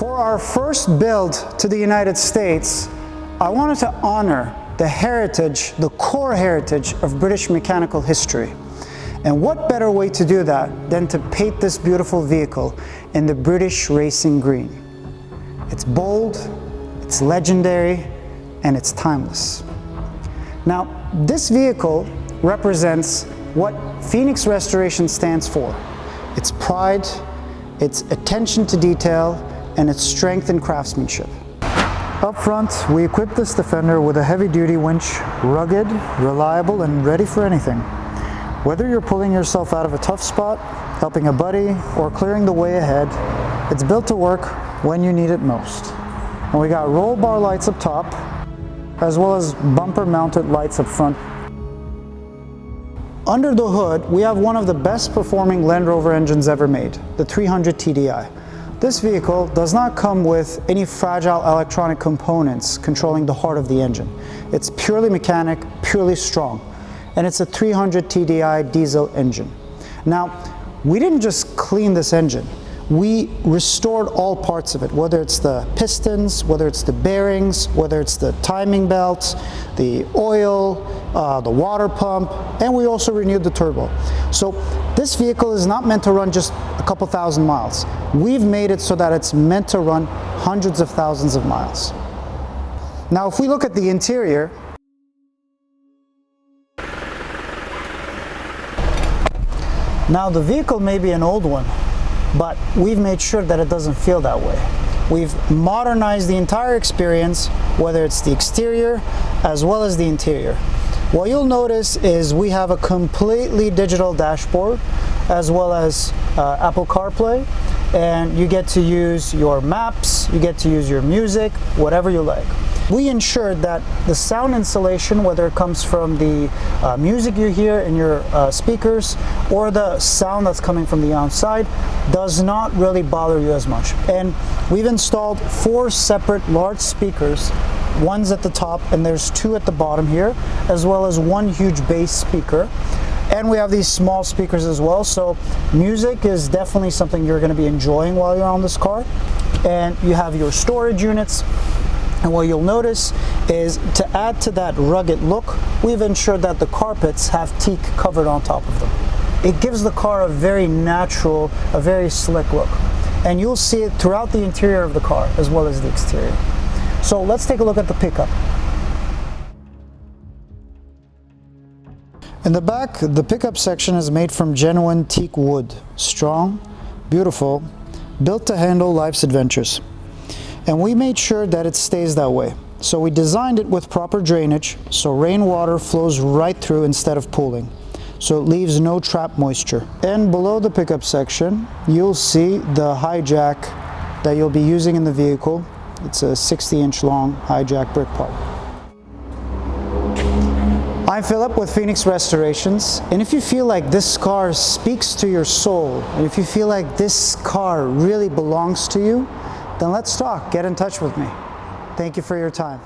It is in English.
For our first build to the United States, I wanted to honor the heritage, the core heritage of British mechanical history. And what better way to do that than to paint this beautiful vehicle in the British racing green. It's bold, it's legendary, and it's timeless. Now, this vehicle represents what Phoenix Restoration stands for. Its pride, its attention to detail, and its strength in craftsmanship. Up front, we equipped this Defender with a heavy-duty winch, rugged, reliable, and ready for anything. Whether you're pulling yourself out of a tough spot, helping a buddy, or clearing the way ahead, it's built to work when you need it most. And we got roll bar lights up top, as well as bumper-mounted lights up front. Under the hood, we have one of the best performing Land Rover engines ever made, the 300 TDI. This vehicle does not come with any fragile electronic components controlling the heart of the engine. It's purely mechanic, purely strong, and it's a 300 TDI diesel engine. Now, we didn't just clean this engine. We restored all parts of it, whether it's the pistons, whether it's the bearings, whether it's the timing belts, the oil, the water pump, and we also renewed the turbo. So this vehicle is not meant to run just a couple thousand miles. We've made it so that it's meant to run hundreds of thousands of miles. Now, if we look at the interior, now the vehicle may be an old one, but we've made sure that it doesn't feel that way. We've modernized the entire experience, whether it's the exterior as well as the interior. What you'll notice is we have a completely digital dashboard as well as Apple CarPlay, and you get to use your maps, you get to use your music, whatever you like. We ensured that the sound insulation, whether it comes from the music you hear in your speakers or the sound that's coming from the outside, does not really bother you as much. And we've installed 4 separate large speakers. One's at the top and there's 2 at the bottom here, as well as 1 huge bass speaker. And we have these small speakers as well, so music is definitely something you're going to be enjoying while you're on this car. And you have your storage units. And what you'll notice is, to add to that rugged look, we've ensured that the carpets have teak covered on top of them. It gives the car a very natural, a very slick look. And you'll see it throughout the interior of the car as well as the exterior. So let's take a look at the pickup. In the back, the pickup section is made from genuine teak wood. Strong, beautiful, built to handle life's adventures. And we made sure that it stays that way. So we designed it with proper drainage, so rainwater flows right through instead of pooling. So it leaves no trapped moisture. And below the pickup section, you'll see the high jack that you'll be using in the vehicle. It's a 60-inch long high jack brick part. I'm Philip with Phoenix Restorations, and if you feel like this car speaks to your soul, and if you feel like this car really belongs to you, then let's talk. Get in touch with me. Thank you for your time.